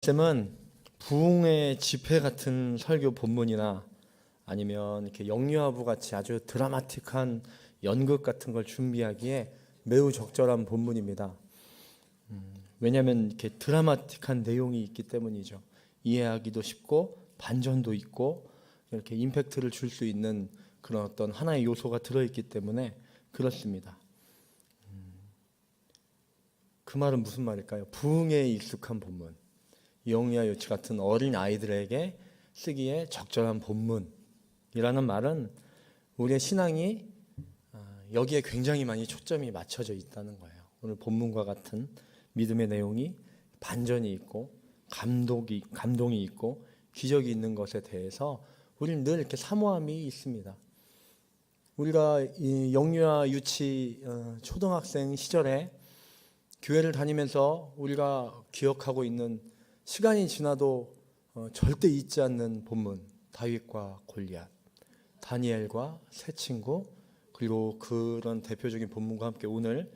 쌤은 부흥의 집회 같은 설교 본문이나 아니면 이렇게 영유아부 같이 아주 드라마틱한 연극 같은 걸 준비하기에 매우 적절한 본문입니다. 왜냐하면 이렇게 드라마틱한 내용이 있기 때문이죠. 이해하기도 쉽고 반전도 있고 이렇게 임팩트를 줄 수 있는 그런 어떤 하나의 요소가 들어있기 때문에 그렇습니다. 그 말은 무슨 말일까요? 부흥에 익숙한 본문, 영유아 유치 같은 어린 아이들에게 쓰기에 적절한 본문이라는 말은 우리의 신앙이 여기에 굉장히 많이 초점이 맞춰져 있다는 거예요. 오늘 본문과 같은 믿음의 내용이 반전이 있고 감동이 있고 기적이 있는 것에 대해서 우리는 늘 이렇게 사모함이 있습니다. 우리가 이 영유아 유치 초등학생 시절에 교회를 다니면서 우리가 기억하고 있는 시간이 지나도 절대 잊지 않는 본문, 다윗과 골리앗, 다니엘과 새 친구, 그리고 그런 대표적인 본문과 함께 오늘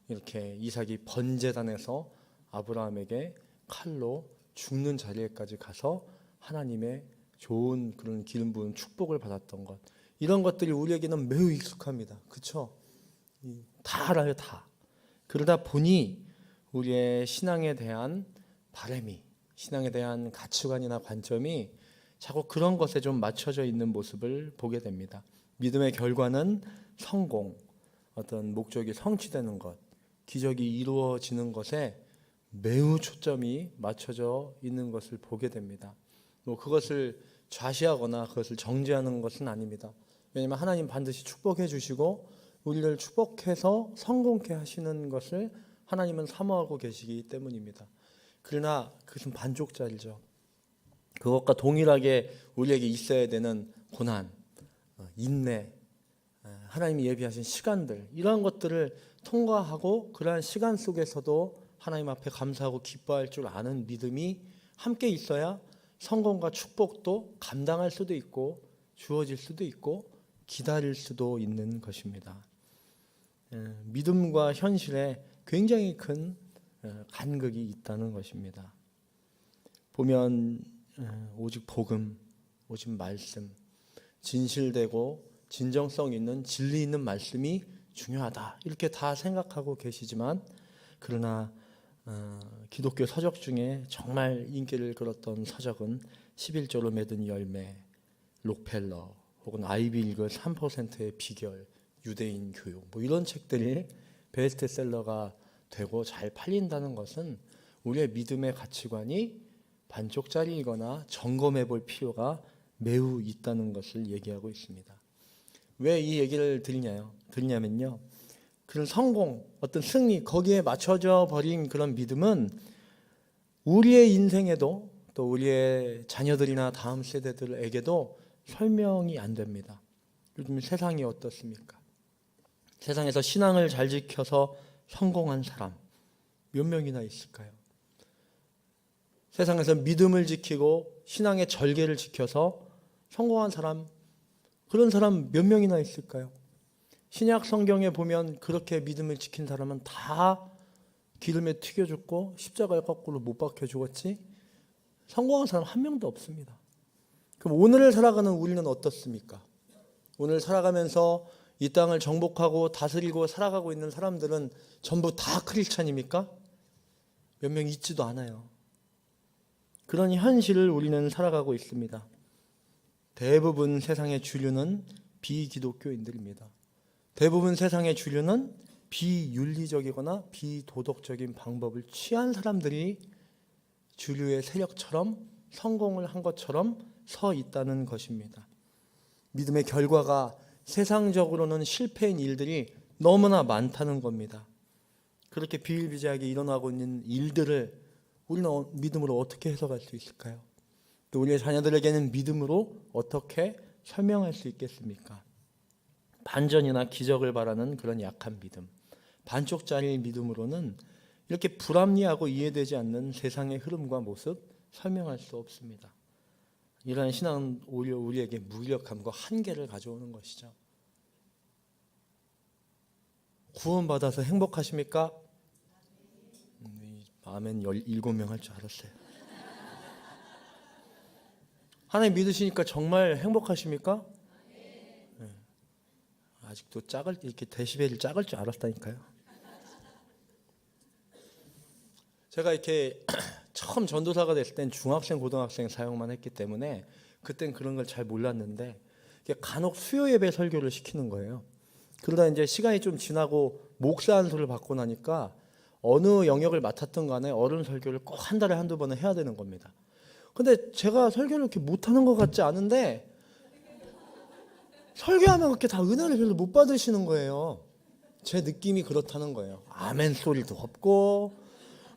이렇게 이삭이 번제단에서 아브라함에게 칼로 죽는 자리에까지 가서 하나님의 좋은 그런 기름 부은 축복을 받았던 것, 이런 것들이 우리에게는 매우 익숙합니다. 그렇죠? 다 알아요, 다. 그러다 보니 우리의 신앙에 대한 바람이, 신앙에 대한 가치관이나 관점이 자꾸 그런 것에 좀 맞춰져 있는 모습을 보게 됩니다. 믿음의 결과는 성공, 어떤 목적이 성취되는 것, 기적이 이루어지는 것에 매우 초점이 맞춰져 있는 것을 보게 됩니다. 그것을 좌시하거나 그것을 정죄하는 것은 아닙니다. 왜냐하면 하나님 반드시 축복해 주시고 우리를 축복해서 성공케 하시는 것을 하나님은 사모하고 계시기 때문입니다. 그러나 그것은 반쪽짜리죠. 그것과 동일하게 우리에게 있어야 되는 고난, 인내, 하나님이 예비하신 시간들, 이러한 것들을 통과하고 그러한 시간 속에서도 하나님 앞에 감사하고 기뻐할 줄 아는 믿음이 함께 있어야 성공과 축복도 감당할 수도 있고 주어질 수도 있고 기다릴 수도 있는 것입니다. 믿음과 현실에 굉장히 큰 간극이 있다는 것입니다. 보면 오직 복음, 오직 말씀, 진실되고 진정성 있는 진리 있는 말씀이 중요하다, 이렇게 다 생각하고 계시지만, 그러나 기독교 서적 중에 정말 인기를 끌었던 서적은 11조로 맺은 열매, 록펠러, 혹은 아이비리그 3%의 비결, 유대인 교육, 이런 책들이 베스트셀러가 되고 잘 팔린다는 것은 우리의 믿음의 가치관이 반쪽짜리이거나 점검해 볼 필요가 매우 있다는 것을 얘기하고 있습니다. 왜 이 얘기를 드리냐면요, 그런 성공, 어떤 승리, 거기에 맞춰져 버린 그런 믿음은 우리의 인생에도 또 우리의 자녀들이나 다음 세대들에게도 설명이 안 됩니다. 요즘 세상이 어떻습니까? 세상에서 신앙을 잘 지켜서 성공한 사람 몇 명이나 있을까요? 세상에서 믿음을 지키고 신앙의 절개를 지켜서 성공한 사람, 그런 사람 몇 명이나 있을까요? 신약 성경에 보면 그렇게 믿음을 지킨 사람은 다 기름에 튀겨 죽고 십자가에 거꾸로 못 박혀 죽었지 성공한 사람 한 명도 없습니다. 그럼 오늘을 살아가는 우리는 어떻습니까? 오늘 살아가면서 이 땅을 정복하고 다스리고 살아가고 있는 사람들은 전부 다 크리스찬입니까? 몇 명 있지도 않아요. 그런 현실을 우리는 살아가고 있습니다. 대부분 세상의 주류는 비기독교인들입니다. 대부분 세상의 주류는 비윤리적이거나 비도덕적인 방법을 취한 사람들이 주류의 세력처럼 성공을 한 것처럼 서 있다는 것입니다. 믿음의 결과가 세상적으로는 실패인 일들이 너무나 많다는 겁니다. 그렇게 비일비재하게 일어나고 있는 일들을 우리는 믿음으로 어떻게 해석할 수 있을까요? 또 우리의 자녀들에게는 믿음으로 어떻게 설명할 수 있겠습니까? 반전이나 기적을 바라는 그런 약한 믿음, 반쪽짜리 믿음으로는 이렇게 불합리하고 이해되지 않는 세상의 흐름과 모습 설명할 수 없습니다. 이러한 신앙은 오히려 우리에게 무기력함과 한계를 가져오는 것이죠. 구원받아서 행복하십니까? 아멘 17명 할 줄 알았어요. 하나님 믿으시니까 정말 행복하십니까? 네. 아직도 이렇게 데시벨이 작을 줄 알았다니까요. 제가 이렇게 처음 전도사가 됐을 땐 중학생, 고등학생 사역만 했기 때문에 그땐 그런 걸 잘 몰랐는데 간혹 수요 예배 설교를 시키는 거예요. 그러다 이제 시간이 좀 지나고 목사 안수를 받고 나니까 어느 영역을 맡았던 간에 어른 설교를 꼭 한 달에 한두 번은 해야 되는 겁니다. 근데 제가 설교를 이렇게 못하는 것 같지 않은데 설교하면 그렇게 다 은혜를 별로 못 받으시는 거예요. 제 느낌이 그렇다는 거예요. 아멘 소리도 없고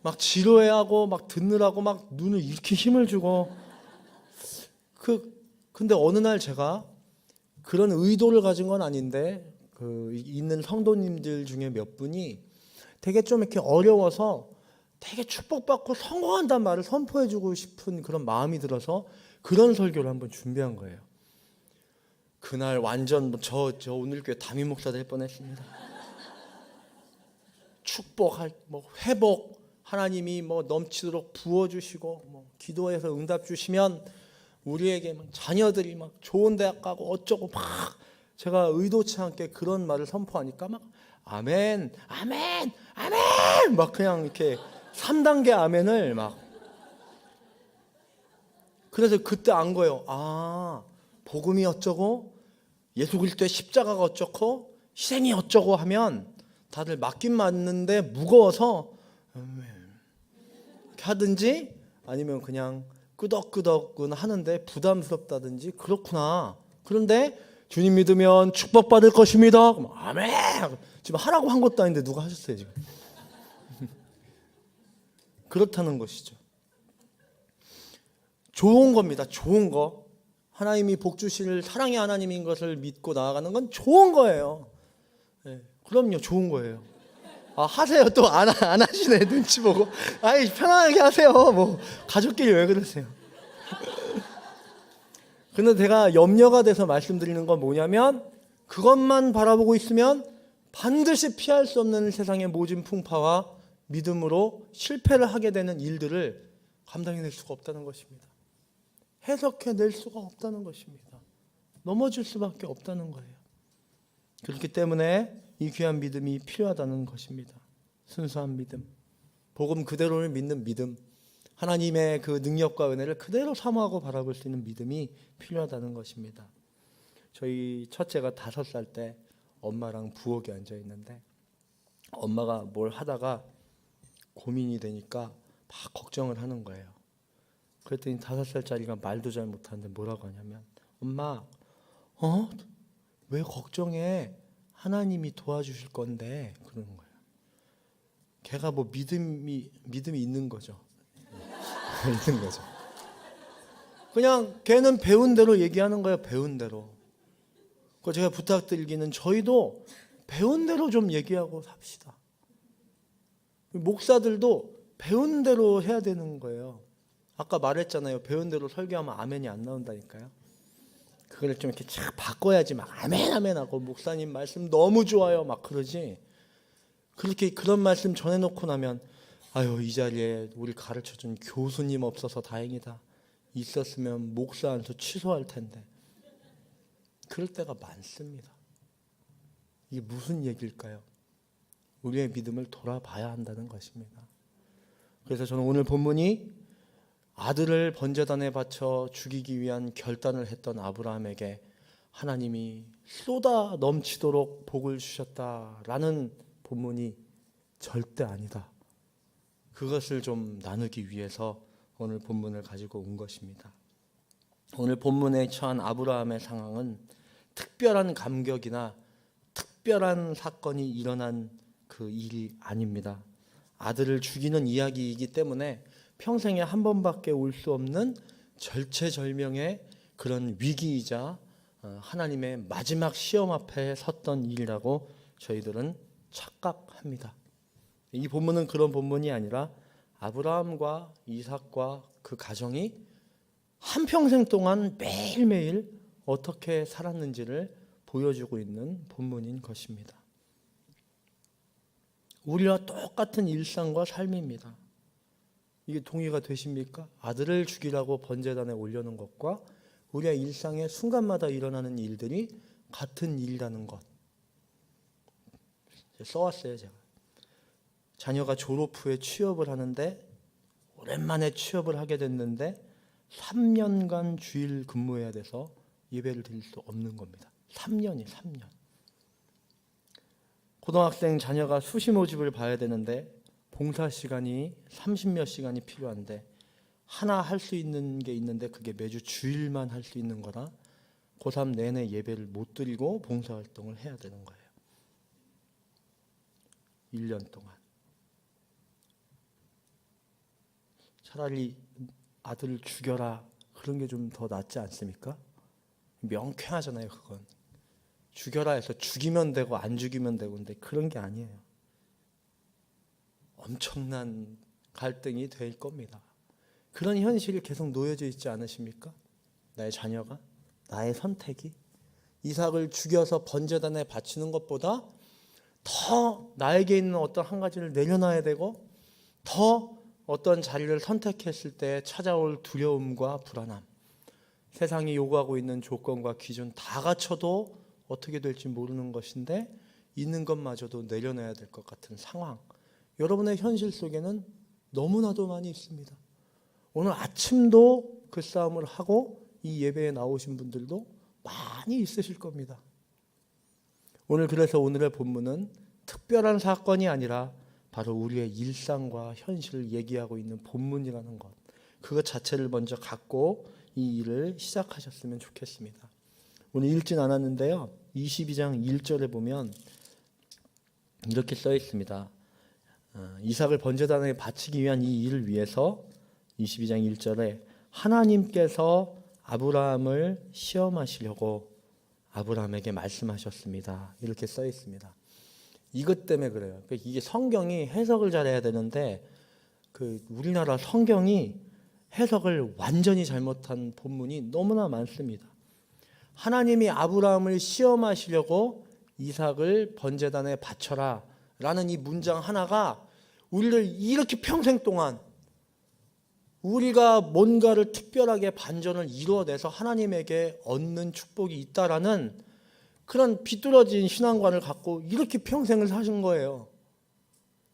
막 지루해하고 막 듣느라고 막 눈을 이렇게 힘을 주고 근데 어느 날 제가 그런 의도를 가진 건 아닌데 있는 성도님들 중에 몇 분이 되게 좀 이렇게 어려워서 되게 축복받고 성공한다는 말을 선포해주고 싶은 그런 마음이 들어서 그런 설교를 한번 준비한 거예요. 그날 완전 저 오늘 교회 담임 목사 될 뻔했습니다. 축복할 회복 하나님이 넘치도록 부어주시고 기도해서 응답 주시면 우리에게 자녀들이 좋은 대학 가고 어쩌고 막 제가 의도치 않게 그런 말을 선포하니까 막 아멘 아멘 아멘 막 그냥 이렇게 3단계 아멘을 막 그래서 그때 안 거예요. 아 복음이 어쩌고 예수 그리스도의 십자가가 어쩌고 희생이 어쩌고 하면 다들 맞긴 맞는데 무거워서 이렇게 하든지 아니면 그냥 끄덕끄덕은 하는데 부담스럽다든지 그렇구나. 그런데 주님 믿으면 축복받을 것입니다. 아멘. 지금 하라고 한 것도 아닌데 누가 하셨어요 지금. 그렇다는 것이죠. 좋은 겁니다. 좋은 거. 하나님이 복 주실 사랑의 하나님인 것을 믿고 나아가는 건 좋은 거예요. 네, 그럼요. 좋은 거예요. 아, 하세요. 또 안 하시네. 눈치 보고. 아이, 편안하게 하세요. 가족끼리 왜 그러세요? 근데 제가 염려가 돼서 말씀드리는 건 뭐냐면 그것만 바라보고 있으면 반드시 피할 수 없는 세상의 모진 풍파와 믿음으로 실패를 하게 되는 일들을 감당해낼 수가 없다는 것입니다. 해석해낼 수가 없다는 것입니다. 넘어질 수밖에 없다는 거예요. 그렇기 때문에 이 귀한 믿음이 필요하다는 것입니다. 순수한 믿음, 복음 그대로를 믿는 믿음, 하나님의 그 능력과 은혜를 그대로 사모하고 바라볼 수 있는 믿음이 필요하다는 것입니다. 저희 첫째가 5살 때 엄마랑 부엌에 앉아 있는데 엄마가 뭘 하다가 고민이 되니까 막 걱정을 하는 거예요. 그랬더니 5살짜리가 말도 잘 못하는데 뭐라고 하냐면 엄마, 왜 걱정해? 하나님이 도와주실 건데 그러는 거예요. 걔가 믿음이 있는 거죠. 있는 거죠. 그냥 걔는 배운 대로 얘기하는 거예요. 배운 대로. 그 제가 부탁드리기는 저희도 배운 대로 좀 얘기하고 삽시다. 목사들도 배운 대로 해야 되는 거예요. 아까 말했잖아요. 배운 대로 설교하면 아멘이 안 나온다니까요. 그걸 좀 이렇게 쫙 바꿔야지 막 아멘 아멘 하고 목사님 말씀 너무 좋아요 막 그러지. 그렇게 그런 말씀 전해놓고 나면 아유 이 자리에 우리 가르쳐준 교수님 없어서 다행이다. 있었으면 목사 안수 취소할 텐데. 그럴 때가 많습니다. 이게 무슨 얘기일까요? 우리의 믿음을 돌아봐야 한다는 것입니다. 그래서 저는 오늘 본문이 아들을 번제단에 바쳐 죽이기 위한 결단을 했던 아브라함에게 하나님이 쏟아 넘치도록 복을 주셨다라는 본문이 절대 아니다. 그것을 좀 나누기 위해서 오늘 본문을 가지고 온 것입니다. 오늘 본문에 처한 아브라함의 상황은 특별한 감격이나 특별한 사건이 일어난 그 일이 아닙니다. 아들을 죽이는 이야기이기 때문에 평생에 한 번밖에 올 수 없는 절체절명의 그런 위기이자 하나님의 마지막 시험 앞에 섰던 일이라고 저희들은 착각합니다. 이 본문은 그런 본문이 아니라 아브라함과 이삭과 그 가정이 한평생 동안 매일매일 어떻게 살았는지를 보여주고 있는 본문인 것입니다. 우리와 똑같은 일상과 삶입니다. 이게 동의가 되십니까? 아들을 죽이라고 번제단에 올려놓은 것과 우리의 일상의 순간마다 일어나는 일들이 같은 일이라는 것. 써왔어요, 제가. 자녀가 졸업 후에 취업을 하는데 오랜만에 취업을 하게 됐는데 3년간 주일 근무해야 돼서 예배를 드릴 수 없는 겁니다. 3년이 3년. 고등학생 자녀가 수시 모집을 봐야 되는데 봉사 시간이 30몇 시간이 필요한데 하나 할 수 있는 게 있는데 그게 매주 주일만 할 수 있는 거라 고3 내내 예배를 못 드리고 봉사활동을 해야 되는 거예요. 1년 동안. 차라리 아들을 죽여라 그런 게 좀 더 낫지 않습니까? 명쾌하잖아요. 그건 죽여라 해서 죽이면 되고 안 죽이면 되고 근데 그런 게 아니에요. 엄청난 갈등이 될 겁니다. 그런 현실이 계속 놓여져 있지 않으십니까? 나의 자녀가, 나의 선택이 이삭을 죽여서 번제단에 바치는 것보다 더 나에게 있는 어떤 한 가지를 내려놔야 되고 더 어떤 자리를 선택했을 때 찾아올 두려움과 불안함, 세상이 요구하고 있는 조건과 기준 다 갖춰도 어떻게 될지 모르는 것인데 있는 것마저도 내려놔야 될 것 같은 상황, 여러분의 현실 속에는 너무나도 많이 있습니다. 오늘 아침도 그 싸움을 하고 이 예배에 나오신 분들도 많이 있으실 겁니다. 오늘 그래서 오늘의 본문은 특별한 사건이 아니라 바로 우리의 일상과 현실을 얘기하고 있는 본문이라는 것, 그것 자체를 먼저 갖고 이 일을 시작하셨으면 좋겠습니다. 오늘 읽진 않았는데요, 22장 1절에 보면 이렇게 써 있습니다. 이삭을 번제단에 바치기 위한 이 일을 위해서 22장 1절에 하나님께서 아브라함을 시험하시려고 아브라함에게 말씀하셨습니다. 이렇게 써 있습니다. 이것 때문에 그래요. 이게 성경이 해석을 잘해야 되는데 우리나라 성경이 해석을 완전히 잘못한 본문이 너무나 많습니다. 하나님이 아브라함을 시험하시려고 이삭을 번제단에 바쳐라 라는 이 문장 하나가 우리를 이렇게 평생 동안 우리가 뭔가를 특별하게 반전을 이루어내서 하나님에게 얻는 축복이 있다라는 그런 비뚤어진 신앙관을 갖고 이렇게 평생을 사신 거예요.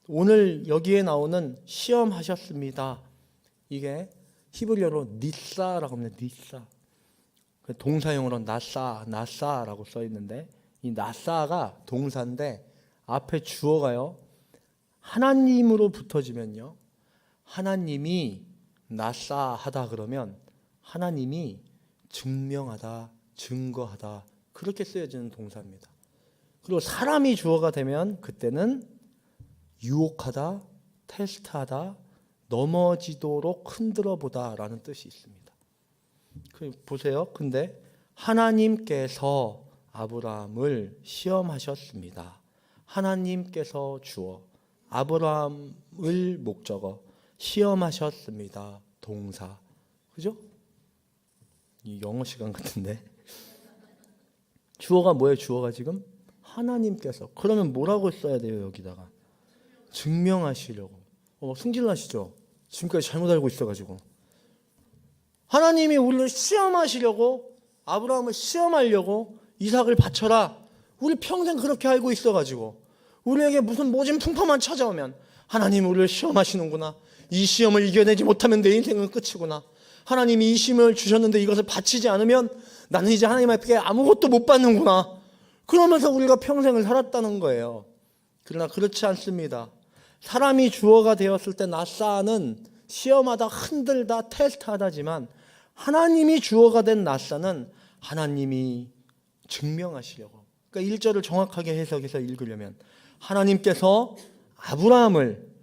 오늘 여기에 나오는 시험하셨습니다. 이게 히브리어로 니사라고 합니다. 니사. 동사용으로 나사라고 써 있는데 이 나사가 동사인데 앞에 주어가요. 하나님으로 붙어지면요. 하나님이 나사하다 그러면 하나님이 증명하다, 증거하다 그렇게 쓰여지는 동사입니다. 그리고 사람이 주어가 되면 그때는 유혹하다, 테스트하다, 넘어지도록 흔들어보다 라는 뜻이 있습니다. 보세요. 근데 하나님께서 아브라함을 시험하셨습니다. 하나님께서 주어, 아브라함을 목적어, 시험하셨습니다. 동사. 그죠? 이 영어 시간 같은데. 주어가 뭐예요? 주어가 지금? 하나님께서. 그러면 뭐라고 써야 돼요? 여기다가. 증명하시려고. 승질나시죠? 지금까지 잘못 알고 있어가지고. 하나님이 우리를 시험하시려고, 아브라함을 시험하려고 이삭을 바쳐라. 우리 평생 그렇게 알고 있어가지고 우리에게 무슨 모진 풍파만 찾아오면 하나님이 우리를 시험하시는구나. 이 시험을 이겨내지 못하면 내 인생은 끝이구나. 하나님이 이 시험을 주셨는데 이것을 바치지 않으면 나는 이제 하나님 앞에 아무것도 못 받는구나. 그러면서 우리가 평생을 살았다는 거예요. 그러나 그렇지 않습니다. 사람이 주어가 되었을 때 나사는 시험하다, 흔들다, 테스트하다지만 하나님이 주어가 된 나사는 하나님이 증명하시려고. 그러니까 1절을 정확하게 해석해서 읽으려면 하나님께서 아브라함을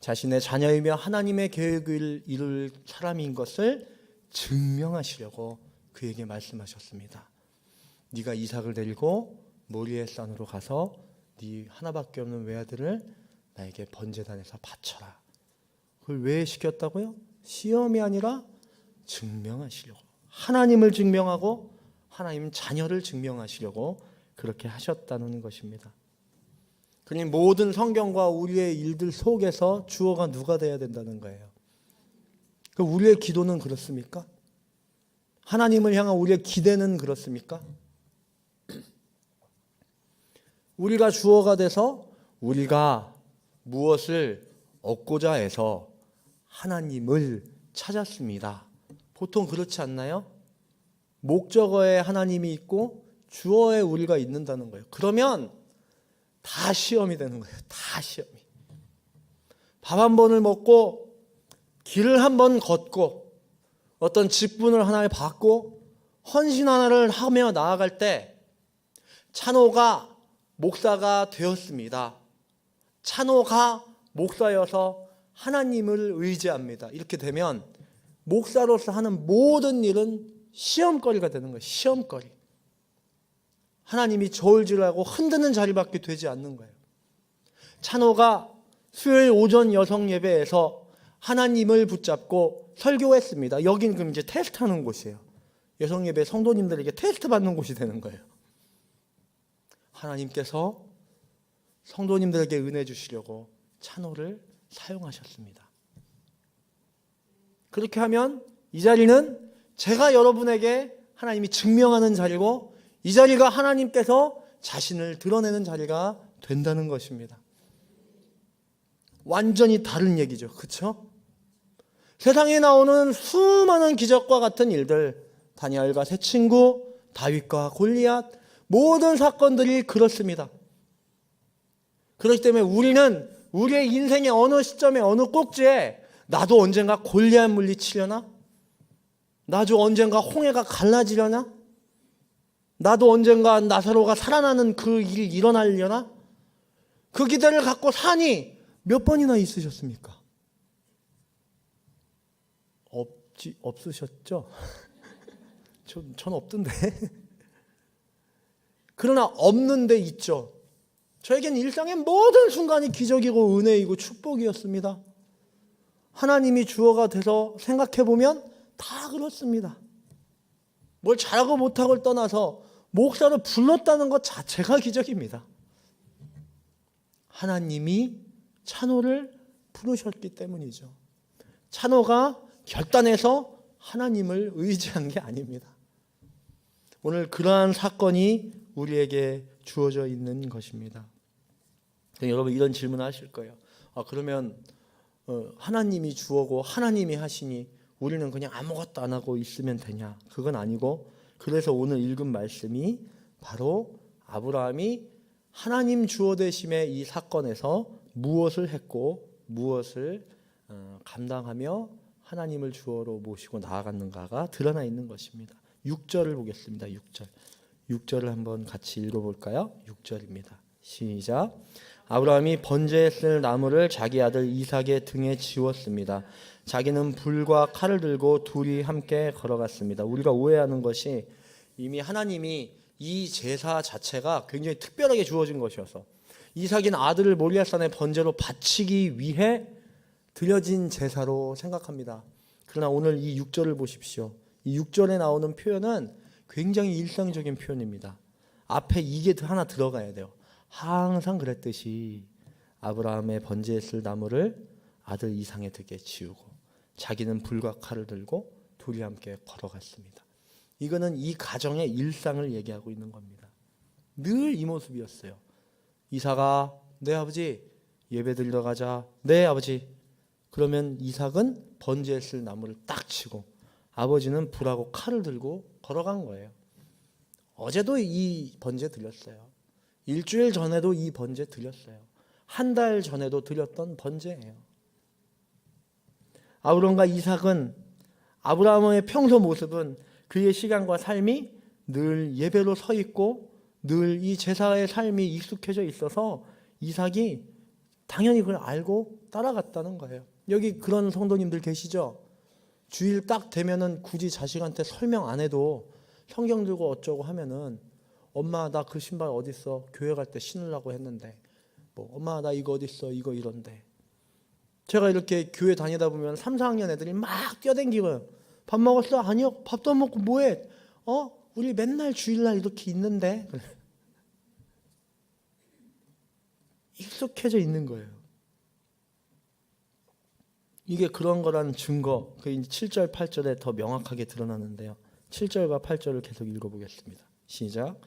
자신의 자녀이며 하나님의 계획을 이룰 사람인 것을 증명하시려고 그에게 말씀하셨습니다. 네가 이삭을 데리고 모리의 산으로 가서 네 하나밖에 없는 외아들을 나에게 번제단에서 바쳐라. 그걸 왜 시켰다고요? 시험이 아니라 증명하시려고. 하나님을 증명하고 하나님 자녀를 증명하시려고 그렇게 하셨다는 것입니다. 그러니 모든 성경과 우리의 일들 속에서 주어가 누가 돼야 된다는 거예요. 우리의 기도는 그렇습니까? 하나님을 향한 우리의 기대는 그렇습니까? 우리가 주어가 돼서 우리가 무엇을 얻고자 해서 하나님을 찾았습니다. 보통 그렇지 않나요? 목적어에 하나님이 있고 주어에 우리가 있는다는 거예요. 그러면 다 시험이 되는 거예요. 다 시험이. 밥 한 번을 먹고 길을 한 번 걷고 어떤 직분을 하나를 받고 헌신 하나를 하며 나아갈 때 찬호가 목사가 되었습니다. 찬호가 목사여서 하나님을 의지합니다. 이렇게 되면 목사로서 하는 모든 일은 시험거리가 되는 거예요. 시험거리. 하나님이 저울질하고 흔드는 자리밖에 되지 않는 거예요. 찬호가 수요일 오전 여성 예배에서 하나님을 붙잡고 설교했습니다. 여긴 그럼 이제 테스트하는 곳이에요. 여성 예배 성도님들에게 테스트 받는 곳이 되는 거예요. 하나님께서 성도님들에게 은혜 주시려고 찬호를 사용하셨습니다. 그렇게 하면 이 자리는 제가 여러분에게 하나님이 증명하는 자리고 이 자리가 하나님께서 자신을 드러내는 자리가 된다는 것입니다. 완전히 다른 얘기죠. 그렇죠? 세상에 나오는 수많은 기적과 같은 일들, 다니엘과 세 친구, 다윗과 골리앗, 모든 사건들이 그렇습니다. 그렇기 때문에 우리는 우리의 인생의 어느 시점에 어느 꼭지에 나도 언젠가 골리앗 물리치려나? 나도 언젠가 홍해가 갈라지려나? 나도 언젠가 나사로가 살아나는 그 일이 일어나려나? 그 기대를 갖고 산이 몇 번이나 있으셨습니까? 없으셨죠? 전 없던데. 그러나 없는데 있죠. 저에겐 일상의 모든 순간이 기적이고 은혜이고 축복이었습니다. 하나님이 주어가 돼서 생각해보면 다 그렇습니다. 뭘 잘하고 못하고를 떠나서 목사를 불렀다는 것 자체가 기적입니다. 하나님이 찬호를 부르셨기 때문이죠. 찬호가 결단해서 하나님을 의지한 게 아닙니다. 오늘 그러한 사건이 우리에게 주어져 있는 것입니다. 여러분 이런 질문을 하실 거예요. 그러면 하나님이 주어고 하나님이 하시니 우리는 그냥 아무것도 안 하고 있으면 되냐? 그건 아니고, 그래서 오늘 읽은 말씀이 바로 아브라함이 하나님 주어 되심의 이 사건에서 무엇을 했고 무엇을 감당하며 하나님을 주어로 모시고 나아갔는가가 드러나 있는 것입니다. 6절을 보겠습니다. 6절을 한번 같이 읽어볼까요? 6절입니다. 시작. 아브라함이 번제에 쓸 나무를 자기 아들 이삭의 등에 지웠습니다. 자기는 불과 칼을 들고 둘이 함께 걸어갔습니다. 우리가 오해하는 것이 이미 하나님이 이 제사 자체가 굉장히 특별하게 주어진 것이어서 이삭인 아들을 모리아산에 번제로 바치기 위해 드려진 제사로 생각합니다. 그러나 오늘 이 6절을 보십시오. 이 6절에 나오는 표현은 굉장히 일상적인 표현입니다. 앞에 이게 하나 들어가야 돼요. 항상 그랬듯이 아브라함의 번제에 쓸 나무를 아들 이삭의 등에 지우고 자기는 불과 칼을 들고 둘이 함께 걸어갔습니다. 이거는 이 가정의 일상을 얘기하고 있는 겁니다. 늘 이 모습이었어요. 이삭아, 네 아버지 예배 드리러 가자. 네 아버지. 그러면 이삭은 번제에 쓸 나무를 딱 치고 아버지는 불하고 칼을 들고 걸어간 거예요. 어제도 이 번제 드렸어요. 일주일 전에도 이 번제 드렸어요. 한 달 전에도 드렸던 번제예요. 아브람과 이삭은 아브라함의 평소 모습은 그의 시간과 삶이 늘 예배로 서 있고 늘 이 제사의 삶이 익숙해져 있어서 이삭이 당연히 그걸 알고 따라갔다는 거예요. 여기 그런 성도님들 계시죠? 주일 딱 되면은 굳이 자식한테 설명 안 해도 성경 들고 어쩌고 하면은 엄마 나 그 신발 어딨어? 교회 갈 때 신으려고 했는데 엄마 나 이거 어딨어? 이거 이런데. 제가 이렇게 교회 다니다 보면 3, 4학년 애들이 막 뛰어댕기고요. 밥 먹었어? 아니요. 밥도 안 먹고 뭐해? 우리 맨날 주일날 이렇게 있는데. 익숙해져 있는 거예요. 이게 그런 거라는 증거, 그 7절, 8절에 더 명확하게 드러나는데요. 7절과 8절을 계속 읽어보겠습니다. 시작.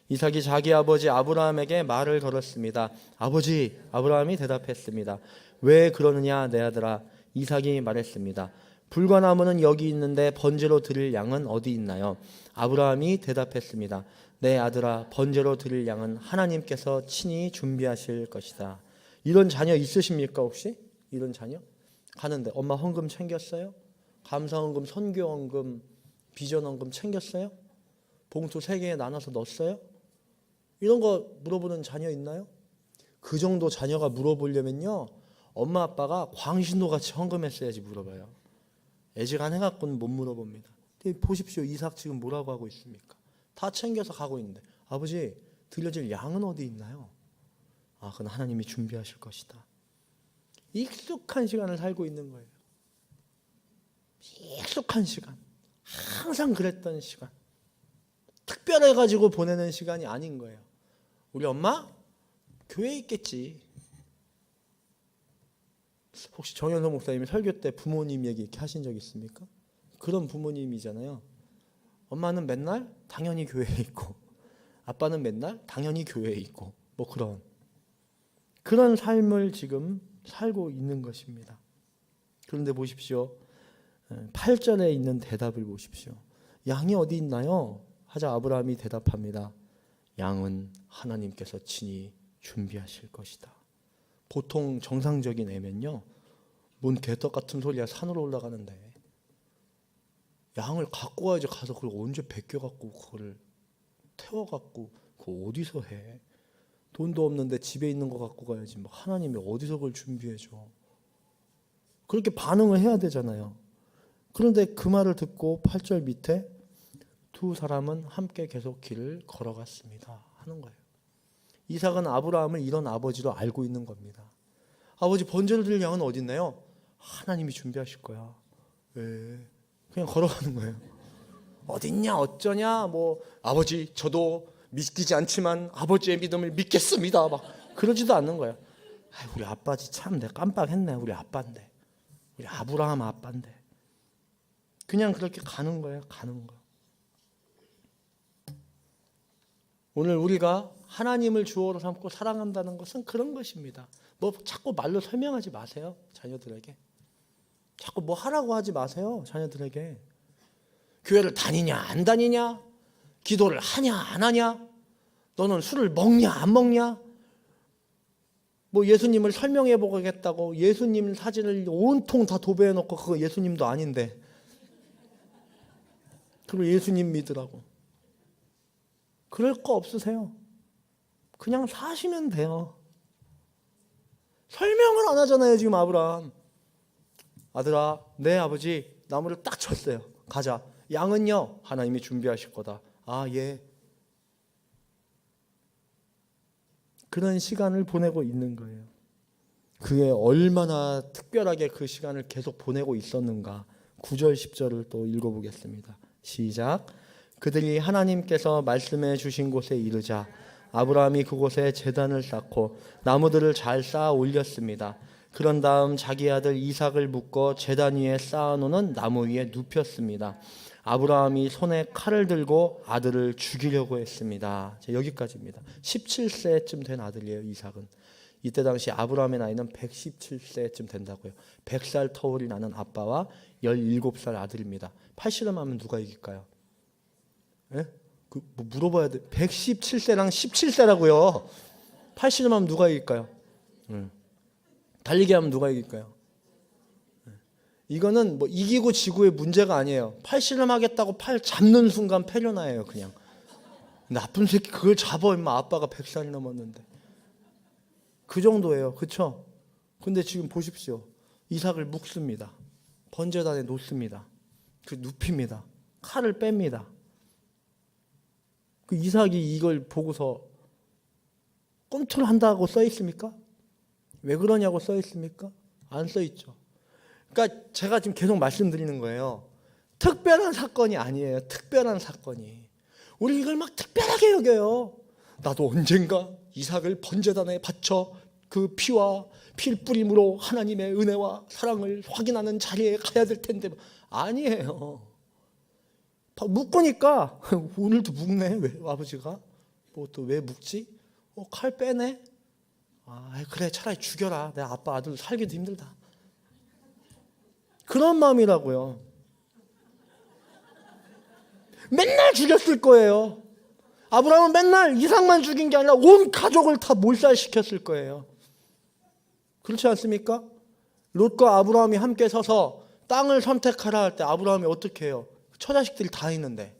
이삭이 자기 아버지 아브라함에게 말을 걸었습니다. 아버지, 아브라함이 대답했습니다. 왜 그러느냐 내 아들아. 이삭이 말했습니다. 불과 나무는 여기 있는데 번제로 드릴 양은 어디 있나요? 아브라함이 대답했습니다. 내 아들아, 번제로 드릴 양은 하나님께서 친히 준비하실 것이다. 이런 자녀 있으십니까 혹시? 이런 자녀? 가는데 엄마 헌금 챙겼어요? 감사헌금, 선교헌금, 비전헌금 챙겼어요? 봉투 3개에 나눠서 넣었어요? 이런 거 물어보는 자녀 있나요? 그 정도 자녀가 물어보려면요, 엄마 아빠가 광신도같이 헌금했어야지 물어봐요. 애직 안 해갖고는 못 물어봅니다. 근데 보십시오. 이삭 지금 뭐라고 하고 있습니까? 다 챙겨서 가고 있는데 아버지, 드려질 양은 어디 있나요? 아, 그건 하나님이 준비하실 것이다. 익숙한 시간을 살고 있는 거예요. 익숙한 시간. 항상 그랬던 시간. 특별해가지고 보내는 시간이 아닌 거예요. 우리 엄마? 교회에 있겠지. 혹시 정현석 목사님이 설교 때 부모님 얘기 이렇게 하신 적 있습니까? 그런 부모님이잖아요. 엄마는 맨날 당연히 교회에 있고, 아빠는 맨날 당연히 교회에 있고, 뭐 그런 삶을 지금 살고 있는 것입니다. 그런데 보십시오. 8절에 있는 대답을 보십시오. 양이 어디 있나요? 하자 아브라함이 대답합니다. 양은 하나님께서 친히 준비하실 것이다. 보통 정상적인 애면요, 뭔 개떡 같은 소리야. 산으로 올라가는데 양을 갖고 와야지. 가서 그걸 언제 베껴갖고 그거를 태워갖고 그거 어디서 해? 돈도 없는데 집에 있는 거 갖고 가야지. 뭐 하나님이 어디서 그걸 준비해줘? 그렇게 반응을 해야 되잖아요. 그런데 그 말을 듣고 8절 밑에 두 사람은 함께 계속 길을 걸어갔습니다 하는 거예요. 이삭은 아브라함을 이런 아버지로 알고 있는 겁니다. 아버지, 번제로 드릴 양은 어디 있나요? 하나님이 준비하실 거야. 왜? 그냥 걸어가는 거예요. 어딨냐 어쩌냐, 뭐 아버지 저도 믿기지 않지만 아버지의 믿음을 믿겠습니다, 막 그러지도 않는 거예요. 우리 아빠지, 참 내가 깜빡했네. 우리 아빠인데, 우리 아브라함 아빠인데. 그냥 그렇게 가는 거예요. 가는 거. 오늘 우리가 하나님을 주어로 삼고 사랑한다는 것은 그런 것입니다. 뭐 자꾸 말로 설명하지 마세요. 자녀들에게 자꾸 뭐 하라고 하지 마세요. 자녀들에게 교회를 다니냐 안 다니냐, 기도를 하냐 안 하냐, 너는 술을 먹냐 안 먹냐, 뭐 예수님을 설명해 보겠다고 예수님 사진을 온통 다 도배해 놓고 그거 예수님도 아닌데 그리고 예수님 믿으라고. 그럴 거 없으세요. 그냥 사시면 돼요. 설명을 안 하잖아요. 지금 아브라함. 아들아, 네 아버지, 나무를 딱 쳤어요. 가자. 양은요, 하나님이 준비하실 거다. 아, 예. 그런 시간을 보내고 있는 거예요. 그게 얼마나 특별하게 그 시간을 계속 보내고 있었는가. 9절 10절을 또 읽어보겠습니다. 시작. 그들이 하나님께서 말씀해 주신 곳에 이르자 아브라함이 그곳에 제단을 쌓고 나무들을 잘 쌓아 올렸습니다. 그런 다음 자기 아들 이삭을 묶어 제단 위에 쌓아놓는 나무 위에 눕혔습니다. 아브라함이 손에 칼을 들고 아들을 죽이려고 했습니다. 여기까지입니다. 17세쯤 된 아들이에요. 이삭은. 이때 당시 아브라함의 나이는 117세쯤 된다고요. 100살 터울이 나는 아빠와 17살 아들입니다. 팔씨름하면 누가 이길까요? 예? 뭐 물어봐야 돼. 117세랑 17세라고요. 팔씨름하면 누가 이길까요? 달리기 하면 누가 이길까요? 이거는 뭐 이기고 지고의 문제가 아니에요. 팔씨름 하겠다고 팔 잡는 순간 패려나예요. 그냥 나쁜 새끼 그걸 잡아. 임마, 아빠가 100살이 넘었는데. 그 정도예요. 그렇죠? 근데 지금 보십시오. 이삭을 묶습니다. 번제단에 놓습니다. 그 눕힙니다. 칼을 뺍니다. 그 이삭이 이걸 보고서 꿈틀한다고 써 있습니까? 왜 그러냐고 써 있습니까? 안 써 있죠. 그러니까 제가 지금 계속 말씀드리는 거예요. 특별한 사건이 아니에요. 특별한 사건이. 우리 이걸 막 특별하게 여겨요. 나도 언젠가 이삭을 번제단에 바쳐 그 피와 필뿌림으로 하나님의 은혜와 사랑을 확인하는 자리에 가야 될 텐데. 아니에요. 묶으니까 오늘도 묶네. 왜 아버지가? 뭐 또 왜 묶지? 칼 빼네. 그래 차라리 죽여라. 내 아빠 아들 살기도 힘들다. 그런 마음이라고요. 맨날 죽였을 거예요. 아브라함은 맨날 이삭만 죽인 게 아니라 온 가족을 다 몰살시켰을 거예요. 그렇지 않습니까? 롯과 아브라함이 함께 서서 땅을 선택하라 할 때 아브라함이 어떻게 해요? 처자식들이 다 있는데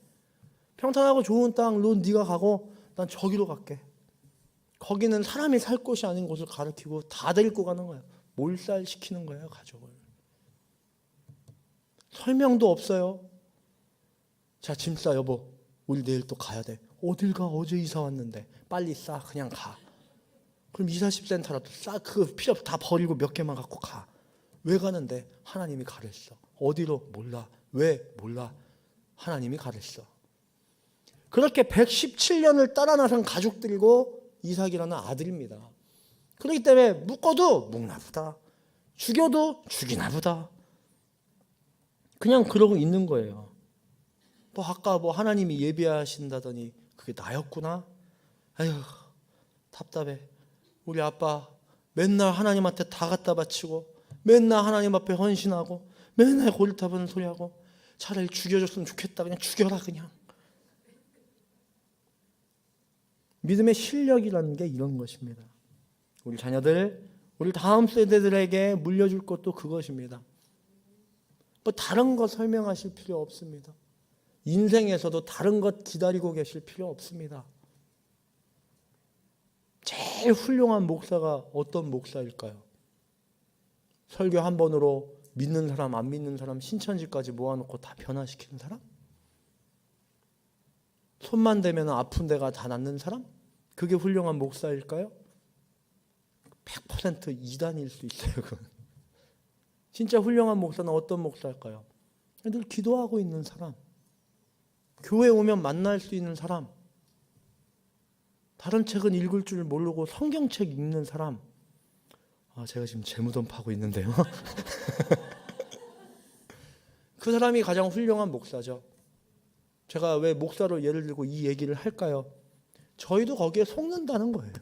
평탄하고 좋은 땅 롯 네가 가고 난 저기로 갈게. 거기는 사람이 살 곳이 아닌 곳을 가리키고 다 데리고 가는 거예요. 몰살시키는 거예요, 가족을. 설명도 없어요. 자, 짐 싸 여보. 우리 내일 또 가야 돼. 어딜 가? 어제 이사 왔는데. 빨리 싸. 그냥 가. 그럼 20-30센터라도 싸. 그거 필요 없어. 다 버리고 몇 개만 갖고 가. 왜 가는데? 하나님이 가랬어. 어디로? 몰라. 왜? 몰라. 하나님이 가랬어. 그렇게 117년을 따라 나선 가족들이고 이삭이라는 아들입니다. 그렇기 때문에 묶어도 묶나 보다. 죽여도 죽이나 보다. 그냥 그러고 있는 거예요. 아까 하나님이 예비하신다더니 그게 나였구나. 아휴 답답해. 우리 아빠 맨날 하나님한테 다 갖다 바치고 맨날 하나님 앞에 헌신하고 맨날 고리타분 소리하고 차라리 죽여줬으면 좋겠다. 그냥 죽여라 그냥. 믿음의 실력이라는 게 이런 것입니다. 우리 자녀들, 우리 다음 세대들에게 물려줄 것도 그것입니다. 다른 거 설명하실 필요 없습니다. 인생에서도 다른 것 기다리고 계실 필요 없습니다. 제일 훌륭한 목사가 어떤 목사일까요? 설교 한 번으로 믿는 사람, 안 믿는 사람, 신천지까지 모아놓고 다 변화시키는 사람? 손만 대면 아픈 데가 다 낫는 사람? 그게 훌륭한 목사일까요? 100% 이단일 수 있어요. 그건. 진짜 훌륭한 목사는 어떤 목사일까요? 늘 기도하고 있는 사람, 교회 오면 만날 수 있는 사람, 다른 책은 읽을 줄 모르고 성경책 읽는 사람. 제가 지금 재무돈 파고 있는데요. 그 사람이 가장 훌륭한 목사죠. 제가 왜 목사로 예를 들고 이 얘기를 할까요? 저희도 거기에 속는다는 거예요.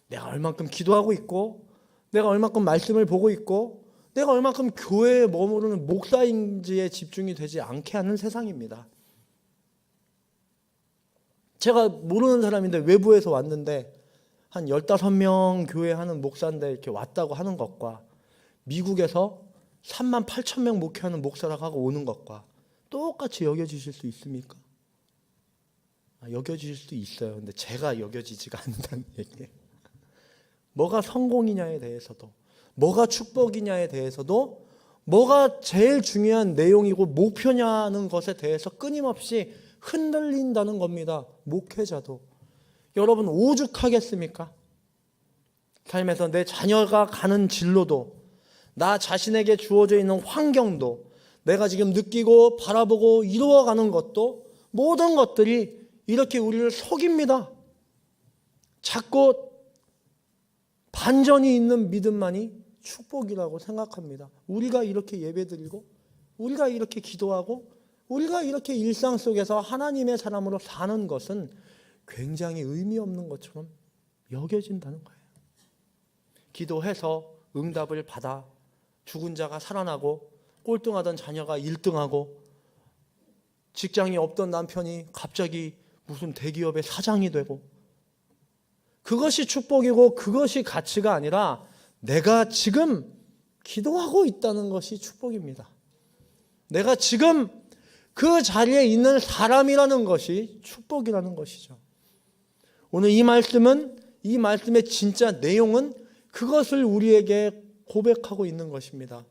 내가 얼만큼 기도하고 있고, 내가 얼만큼 말씀을 보고 있고, 내가 얼만큼 교회에 머무르는 목사인지에 집중이 되지 않게 하는 세상입니다. 제가 모르는 사람인데 외부에서 왔는데 한 15명 교회 하는 목사인데 이렇게 왔다고 하는 것과 미국에서 38,000명 목회하는 목사라고 하고 오는 것과 똑같이 여겨지실 수 있습니까? 여겨지실 수 있어요. 근데 제가 여겨지지가 않는다는 얘기예요. 뭐가 성공이냐에 대해서도, 뭐가 축복이냐에 대해서도, 뭐가 제일 중요한 내용이고 목표냐는 것에 대해서 끊임없이 흔들린다는 겁니다. 목회자도. 여러분 오죽하겠습니까? 삶에서 내 자녀가 가는 진로도, 나 자신에게 주어져 있는 환경도, 내가 지금 느끼고 바라보고 이루어가는 것도, 모든 것들이 이렇게 우리를 속입니다. 자꾸 반전이 있는 믿음만이 축복이라고 생각합니다. 우리가 이렇게 예배드리고, 우리가 이렇게 기도하고, 우리가 이렇게 일상 속에서 하나님의 사람으로 사는 것은 굉장히 의미 없는 것처럼 여겨진다는 거예요. 기도해서 응답을 받아 죽은 자가 살아나고, 꼴등하던 자녀가 1등하고, 직장이 없던 남편이 갑자기 무슨 대기업의 사장이 되고, 그것이 축복이고 그것이 가치가 아니라 내가 지금 기도하고 있다는 것이 축복입니다. 내가 지금 그 자리에 있는 사람이라는 것이 축복이라는 것이죠. 오늘 이 말씀의 진짜 내용은 그것을 우리에게 고백하고 있는 것입니다.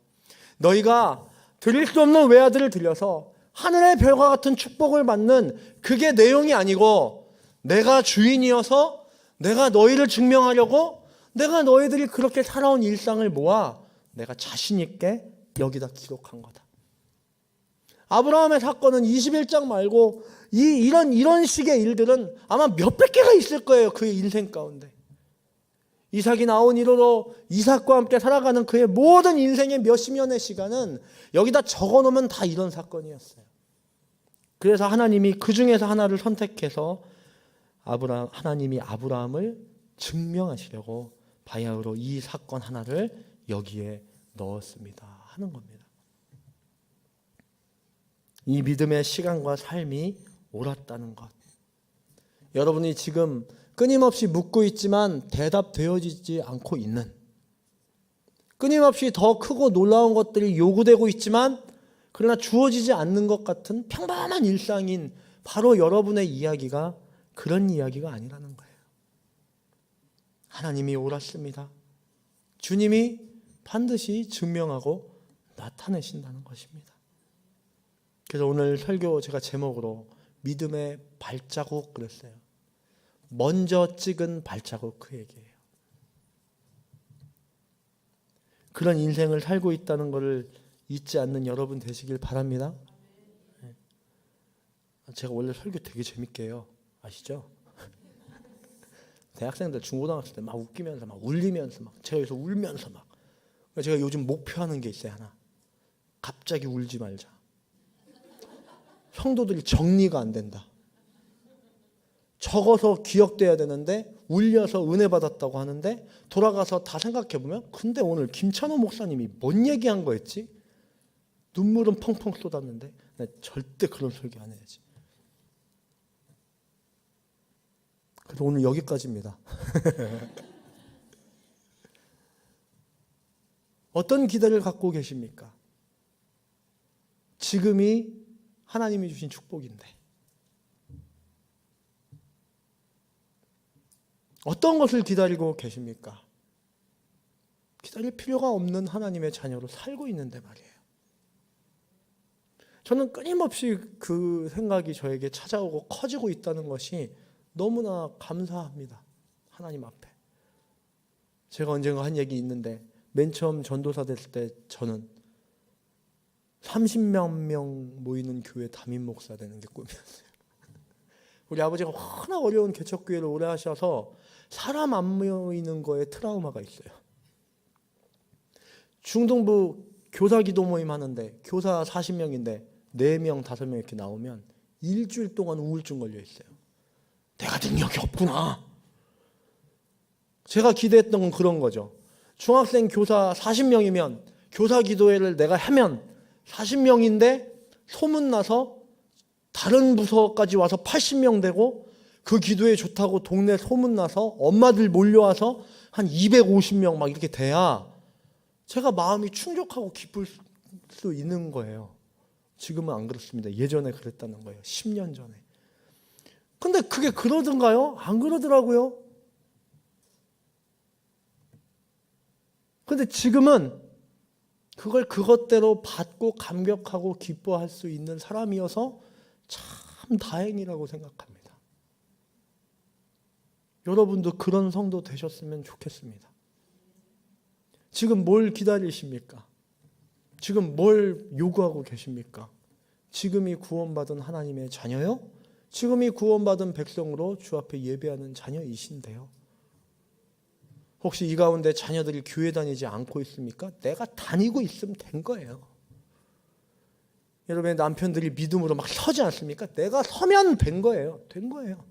너희가 드릴 수 없는 외아들을 드려서 하늘의 별과 같은 축복을 받는 그게 내용이 아니고, 내가 주인이어서 내가 너희를 증명하려고 내가 너희들이 그렇게 살아온 일상을 모아 내가 자신 있게 여기다 기록한 거다. 아브라함의 사건은 21장 말고 이런 식의 일들은 아마 몇백 개가 있을 거예요. 그의 인생 가운데. 이삭이 나온 이후로 이삭과 함께 살아가는 그의 모든 인생의 몇십 년의 시간은 여기다 적어놓으면 다 이런 사건이었어요. 그래서 하나님이 그 중에서 하나를 선택해서 하나님이 아브라함을 증명하시려고 바야흐로 이 사건 하나를 여기에 넣었습니다 하는 겁니다. 이 믿음의 시간과 삶이 옳았다는 것. 여러분이 지금 끊임없이 묻고 있지만 대답되어지지 않고 있는, 끊임없이 더 크고 놀라운 것들이 요구되고 있지만 그러나 주어지지 않는 것 같은 평범한 일상인 바로 여러분의 이야기가 그런 이야기가 아니라는 거예요. 하나님이 옳았습니다. 주님이 반드시 증명하고 나타내신다는 것입니다. 그래서 오늘 설교 제가 제목으로 믿음의 발자국 그랬어요. 먼저 찍은 발자국 그 얘기예요. 그런 인생을 살고 있다는 것을 잊지 않는 여러분 되시길 바랍니다. 제가 원래 설교 되게 재밌게 해요. 아시죠? 대학생들 중고등학생 때 막 웃기면서 막 울리면서 막 제가 여기서 울면서 막, 제가 요즘 목표하는 게 있어요. 하나. 갑자기 울지 말자. 성도들이 정리가 안 된다. 적어서 기억돼야 되는데 울려서 은혜 받았다고 하는데 돌아가서 다 생각해보면 근데 오늘 김찬호 목사님이 뭔 얘기한 거였지? 눈물은 펑펑 쏟았는데 나 절대 그런 설교 안 해야지. 그래서 오늘 여기까지입니다. 어떤 기대를 갖고 계십니까? 지금이 하나님이 주신 축복인데 어떤 것을 기다리고 계십니까? 기다릴 필요가 없는 하나님의 자녀로 살고 있는데 말이에요. 저는 끊임없이 그 생각이 저에게 찾아오고 커지고 있다는 것이 너무나 감사합니다. 하나님 앞에. 제가 언젠가 한 얘기 있는데 맨 처음 전도사 됐을 때 저는 30몇 명 모이는 교회 담임 목사 되는 게 꿈이었어요. 우리 아버지가 워낙 어려운 개척교회를 오래 하셔서 사람 안 모이는 거에 트라우마가 있어요. 중등부 교사 기도 모임 하는데 교사 40명인데 4명, 5명 이렇게 나오면 일주일 동안 우울증 걸려 있어요. 내가 능력이 없구나. 제가 기대했던 건 그런 거죠. 중학생 교사 40명이면 교사 기도회를 내가 하면 40명인데 소문나서 다른 부서까지 와서 80명 되고 그 기도회 좋다고 동네 소문나서 엄마들 몰려와서 한 250명 막 이렇게 돼야 제가 마음이 충족하고 기쁠 수 있는 거예요. 지금은 안 그렇습니다. 예전에 그랬다는 거예요. 10년 전에. 근데 그게 그러던가요? 안 그러더라고요. 근데 지금은 그걸 그것대로 받고 감격하고 기뻐할 수 있는 사람이어서 참 다행이라고 생각합니다. 여러분도 그런 성도 되셨으면 좋겠습니다. 지금 뭘 기다리십니까? 지금 뭘 요구하고 계십니까? 지금이 구원받은 하나님의 자녀요? 지금이 구원받은 백성으로 주 앞에 예배하는 자녀이신데요. 혹시 이 가운데 자녀들이 교회 다니지 않고 있습니까? 내가 다니고 있으면 된 거예요. 여러분의 남편들이 믿음으로 막 서지 않습니까? 내가 서면 된 거예요. 된 거예요.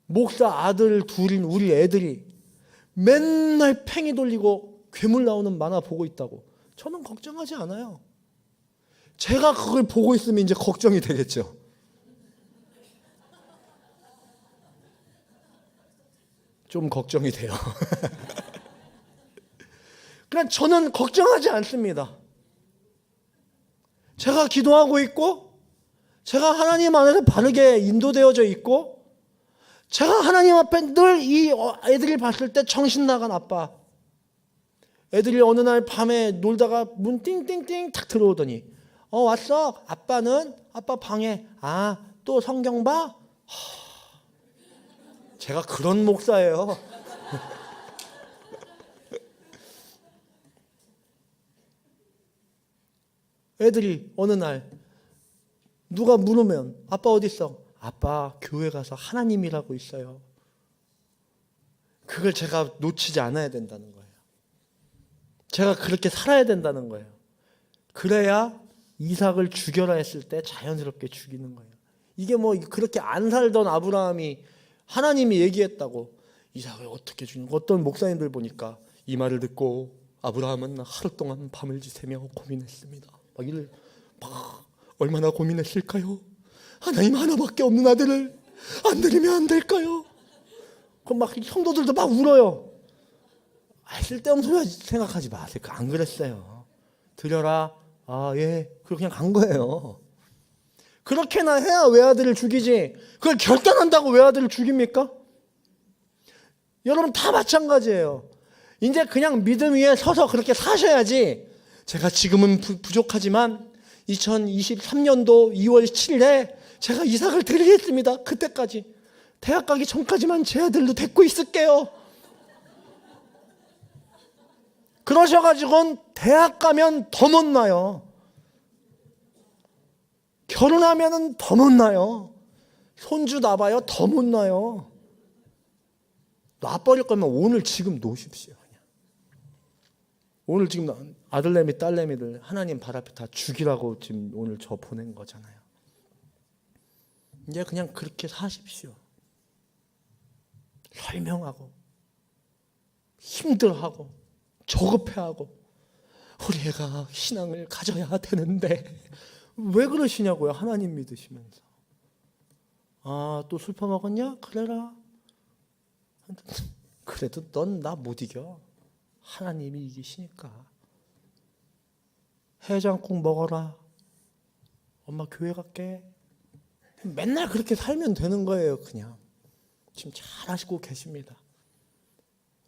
목사 아들 둘인 우리 애들이 맨날 팽이 돌리고 괴물 나오는 만화 보고 있다고. 저는 걱정하지 않아요. 제가 그걸 보고 있으면 이제 걱정이 되겠죠. 좀 걱정이 돼요. 그러나 저는 걱정하지 않습니다. 제가 기도하고 있고 제가 하나님 안에서 바르게 인도되어져 있고 제가 하나님 앞에 늘 이 애들이 봤을 때 정신 나간 아빠. 애들이 어느 날 밤에 놀다가 문 띵띵띵 탁 들어오더니 왔어? 아빠는? 아빠 방에. 아, 또 성경 봐? 제가 그런 목사예요. 애들이 어느 날 누가 물으면 아빠 어디 있어? 아빠 교회 가서 하나님이라고 있어요. 그걸 제가 놓치지 않아야 된다는 거예요. 제가 그렇게 살아야 된다는 거예요. 그래야 이삭을 죽여라 했을 때 자연스럽게 죽이는 거예요. 이게 뭐 그렇게 안 살던 아브라함이 하나님이 얘기했다고 이삭을 어떻게 죽이는, 어떤 목사님들 보니까 이 말을 듣고 아브라함은 하루 동안 밤을 지새며 고민했습니다. 막 얼마나 고민했을까요? 하나님 하나밖에 없는 아들을 안 드리면 안 될까요? 그럼 막 성도들도 막 울어요. 쓸데없는 소리 생각하지 마세요. 안 그랬어요. 드려라. 예. 그렇게 그냥 간 거예요. 그렇게나 해야 외아들을 죽이지, 그걸 결단한다고 외아들을 죽입니까? 여러분 다 마찬가지예요. 이제 그냥 믿음 위에 서서 그렇게 사셔야지. 제가 지금은 부족하지만 2023년도 2월 7일에 제가 이삭을 드리겠습니다. 그때까지 대학 가기 전까지만 제 아들도 데리고 있을게요. 그러셔가지고는 대학 가면 더 못 나요. 결혼하면 더 못 나요. 손주 낳아봐요. 더 못 나요. 놔버릴 거면 오늘 지금 놓으십시오. 그냥. 오늘 지금 아들내미 딸내미들 하나님 발 앞에 다 죽이라고 지금 오늘 저 보낸 거잖아요. 이제 그냥 그렇게 사십시오. 설명하고 힘들어하고 조급해하고 우리 애가 신앙을 가져야 되는데 왜 그러시냐고요. 하나님 믿으시면서. 또 술 퍼먹었냐? 그래라. 그래도 넌 나 못 이겨. 하나님이 이기시니까. 해장국 먹어라. 엄마 교회 갈게. 맨날 그렇게 살면 되는 거예요. 그냥. 지금 잘 하시고 계십니다.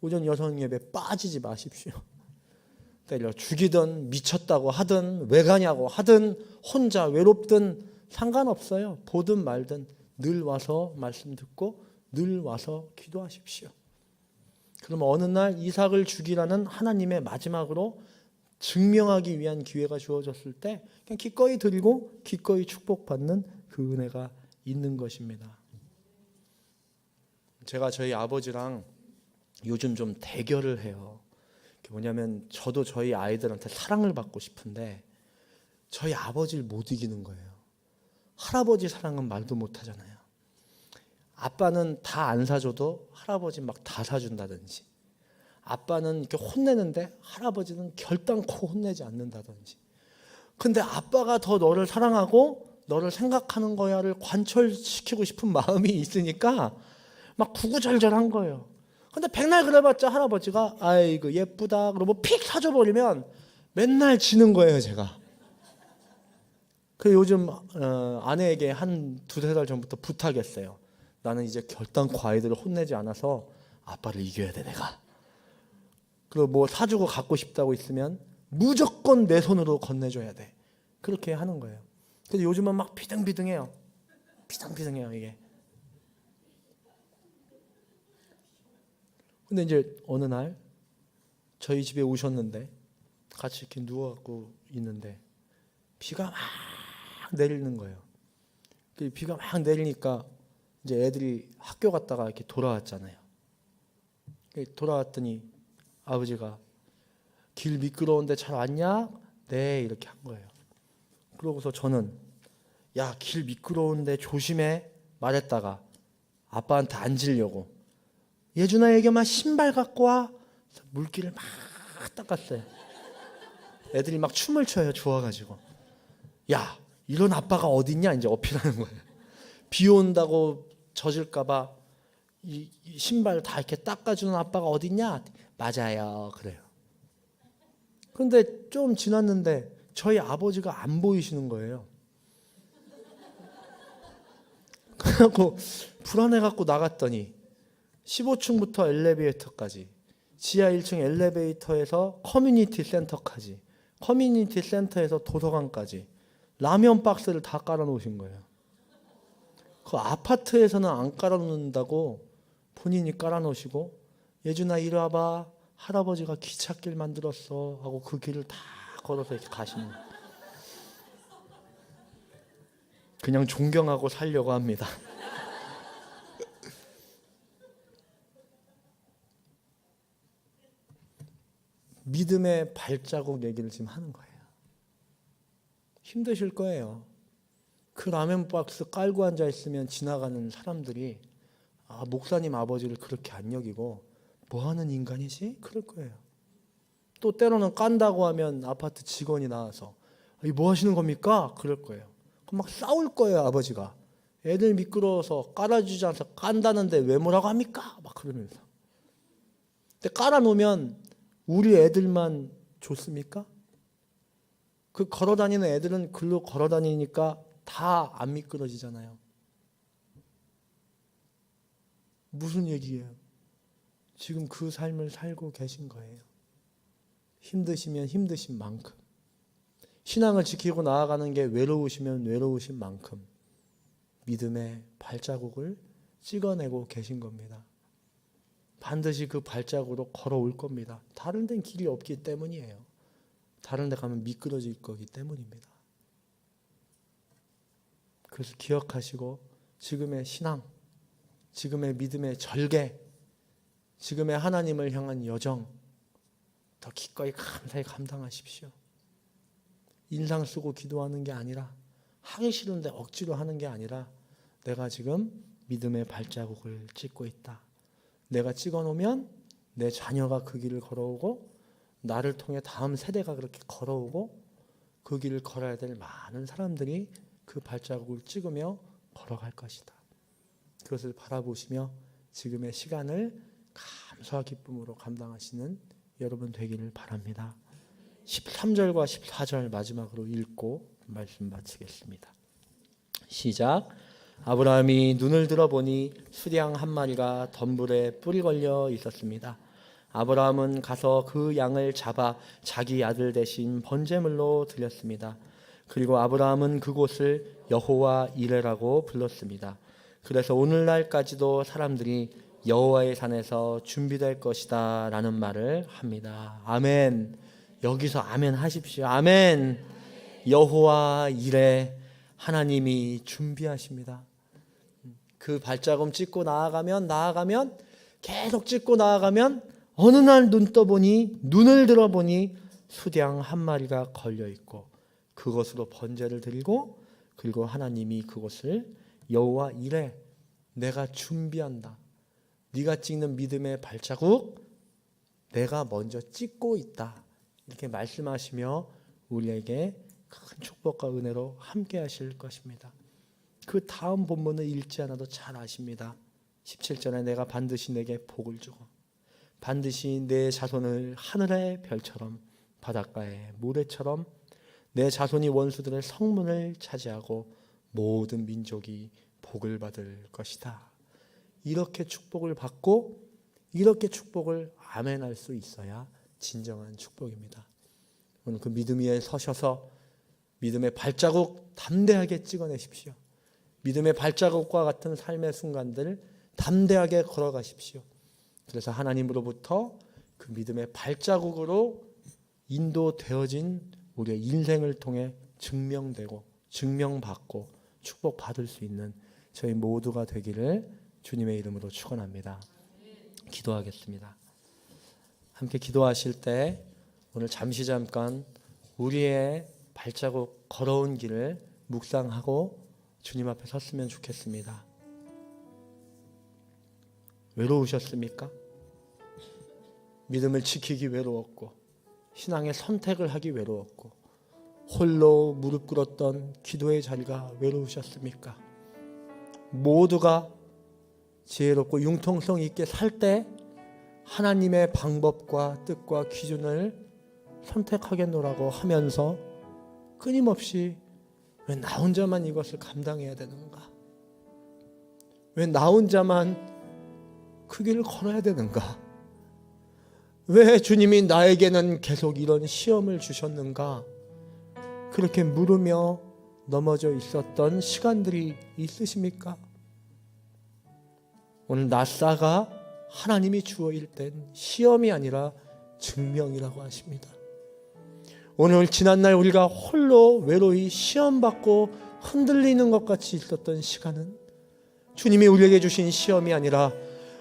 오전 여성 예배 빠지지 마십시오. 때려 죽이든 미쳤다고 하든 왜 가냐고 하든 혼자 외롭든 상관없어요. 보든 말든 늘 와서 말씀 듣고 늘 와서 기도하십시오. 그럼 어느 날 이삭을 죽이라는 하나님의 마지막으로 증명하기 위한 기회가 주어졌을 때 그냥 기꺼이 드리고 기꺼이 축복받는 그 은혜가 있는 것입니다. 제가 저희 아버지랑 요즘 좀 대결을 해요. 뭐냐면 저도 저희 아이들한테 사랑을 받고 싶은데 저희 아버지를 못 이기는 거예요. 할아버지 사랑은 말도 못 하잖아요. 아빠는 다 안 사줘도 할아버지 막 다 사준다든지, 아빠는 이렇게 혼내는데 할아버지는 결단코 혼내지 않는다든지. 근데 아빠가 더 너를 사랑하고 너를 생각하는 거야를 관철시키고 싶은 마음이 있으니까 막 구구절절한 거예요. 근데 백날 그래봤자 할아버지가 아이고 예쁘다 그러고 픽 사줘버리면 맨날 지는 거예요. 제가. 그 요즘 아내에게 한 두세 달 전부터 부탁했어요. 나는 이제 결단코 아이들을 혼내지 않아서 아빠를 이겨야 돼 내가. 그리고 뭐 사주고 갖고 싶다고 있으면 무조건 내 손으로 건네줘야 돼. 그렇게 하는 거예요. 근데 요즘은 막 비등비등해요. 비등비등해요 이게. 근데 이제 어느 날 저희 집에 오셨는데 같이 이렇게 누워갖고 있는데 비가 막 내리는 거예요. 비가 막 내리니까 이제 애들이 학교 갔다가 이렇게 돌아왔잖아요. 돌아왔더니 아버지가 길 미끄러운데 잘 왔냐? 네, 이렇게 한 거예요. 그러고서 저는 야, 길 미끄러운데 조심해 말했다가 아빠한테 앉으려고 예준아 얘기만 신발 갖고 와. 물기를 막 닦았어요. 애들이 막 춤을 춰요. 좋아가지고. 야, 이런 아빠가 어딨냐 이제 어필하는 거예요. 비 온다고 젖을까봐 이 신발 다 이렇게 닦아주는 아빠가 어딨냐? 맞아요. 그래요. 그런데 좀 지났는데 저희 아버지가 안 보이시는 거예요. 그래갖고 불안해갖고 나갔더니 15층부터 엘리베이터까지, 지하 1층 엘리베이터에서 커뮤니티 센터까지, 커뮤니티 센터에서 도서관까지 라면 박스를 다 깔아놓으신 거예요. 그 아파트에서는 안 깔아놓는다고 본인이 깔아놓으시고 예준아 이리 와봐 할아버지가 기찻길 만들었어 하고 그 길을 다 걸어서 이렇게 가시는 거예요. 그냥 존경하고 살려고 합니다. 믿음의 발자국 얘기를 지금 하는 거예요. 힘드실 거예요. 그 라면 박스 깔고 앉아 있으면 지나가는 사람들이 목사님 아버지를 그렇게 안 여기고 뭐 하는 인간이지? 그럴 거예요. 또 때로는 깐다고 하면 아파트 직원이 나와서 뭐 하시는 겁니까? 그럴 거예요. 그럼 막 싸울 거예요, 아버지가. 애들 미끄러워서 깔아주지 않아서 깐다는데 왜 뭐라고 합니까? 막 그러면서. 근데 깔아놓으면 우리 애들만 좋습니까? 그 걸어다니는 애들은 글로 걸어다니니까 다 안 미끄러지잖아요. 무슨 얘기예요? 지금 그 삶을 살고 계신 거예요. 힘드시면 힘드신 만큼, 신앙을 지키고 나아가는 게 외로우시면 외로우신 만큼 믿음의 발자국을 찍어내고 계신 겁니다. 반드시 그 발자국으로 걸어올 겁니다. 다른 데는 길이 없기 때문이에요. 다른 데 가면 미끄러질 거기 때문입니다. 그래서 기억하시고 지금의 신앙, 지금의 믿음의 절개, 지금의 하나님을 향한 여정 더 기꺼이 감사히 감당하십시오. 인상 쓰고 기도하는 게 아니라, 하기 싫은데 억지로 하는 게 아니라, 내가 지금 믿음의 발자국을 찍고 있다. 내가 찍어놓으면 내 자녀가 그 길을 걸어오고 나를 통해 다음 세대가 그렇게 걸어오고 그 길을 걸어야 될 많은 사람들이 그 발자국을 찍으며 걸어갈 것이다. 그것을 바라보시며 지금의 시간을 감사와 기쁨으로 감당하시는 여러분 되기를 바랍니다. 13절과 14절 마지막으로 읽고 말씀 마치겠습니다. 시작. 아브라함이 눈을 들어보니 수양 한 마리가 덤불에 뿔이 걸려 있었습니다. 아브라함은 가서 그 양을 잡아 자기 아들 대신 번제물로 드렸습니다. 그리고 아브라함은 그곳을 여호와 이레라고 불렀습니다. 그래서 오늘날까지도 사람들이 여호와의 산에서 준비될 것이다 라는 말을 합니다. 아멘. 여기서 아멘 하십시오. 아멘. 여호와 이레, 하나님이 준비하십니다. 그 발자국 찍고 나아가면 계속 찍고 나아가면 어느 날 눈을 들어보니 수양 한 마리가 걸려 있고 그것으로 번제를 드리고, 그리고 하나님이 그것을 여호와 이레, 내가 준비한다. 네가 찍는 믿음의 발자국 내가 먼저 찍고 있다. 이렇게 말씀하시며 우리에게 큰 축복과 은혜로 함께 하실 것입니다. 그 다음 본문을 읽지 않아도 잘 아십니다. 17절에 내가 반드시 내게 복을 주고 반드시 내 자손을 하늘의 별처럼 바닷가의 모래처럼 내 자손이 원수들의 성문을 차지하고 모든 민족이 복을 받을 것이다. 이렇게 축복을 받고 이렇게 축복을 아멘할 수 있어야 진정한 축복입니다. 오늘 그 믿음 위에 서셔서 믿음의 발자국 담대하게 찍어내십시오. 믿음의 발자국과 같은 삶의 순간들 담대하게 걸어가십시오. 그래서 하나님으로부터 그 믿음의 발자국으로 인도되어진 우리의 인생을 통해 증명되고 증명받고 축복받을 수 있는 저희 모두가 되기를 주님의 이름으로 축원합니다. 기도하겠습니다. 함께 기도하실 때 오늘 잠깐 우리의 발자국 걸어온 길을 묵상하고 주님 앞에 섰으면 좋겠습니다. 외로우셨습니까? 믿음을 지키기 외로웠고 신앙의 선택을 하기 외로웠고 홀로 무릎 꿇었던 기도의 자리가 외로우셨습니까? 모두가 지혜롭고 융통성 있게 살 때 하나님의 방법과 뜻과 기준을 선택하겠노라고 하면서 끊임없이 왜 나 혼자만 이것을 감당해야 되는가? 왜 나 혼자만 그 길을 걸어야 되는가? 왜 주님이 나에게는 계속 이런 시험을 주셨는가? 그렇게 물으며 넘어져 있었던 시간들이 있으십니까? 오늘 낯사가 하나님이 주어일 땐 시험이 아니라 증명이라고 하십니다. 오늘 지난날 우리가 홀로 외로이 시험받고 흔들리는 것 같이 있었던 시간은 주님이 우리에게 주신 시험이 아니라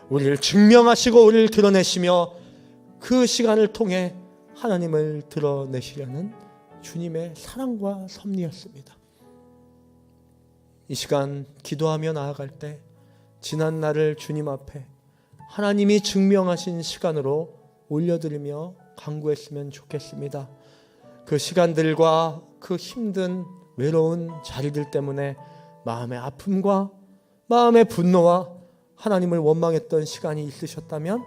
우리를 증명하시고 우리를 드러내시며 그 시간을 통해 하나님을 드러내시려는 주님의 사랑과 섭리였습니다. 이 시간 기도하며 나아갈 때 지난 날을 주님 앞에 하나님이 증명하신 시간으로 올려드리며 간구했으면 좋겠습니다. 그 시간들과 그 힘든 외로운 자리들 때문에 마음의 아픔과 마음의 분노와 하나님을 원망했던 시간이 있으셨다면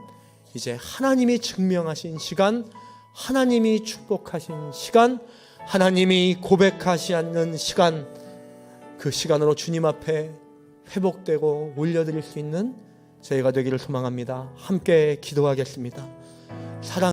이제 하나님이 증명하신 시간, 하나님이 축복하신 시간, 하나님이 고백하지 않는 시간, 그 시간으로 주님 앞에 회복되고 올려드릴 수 있는 저희가 되기를 소망합니다. 함께 기도하겠습니다. 사랑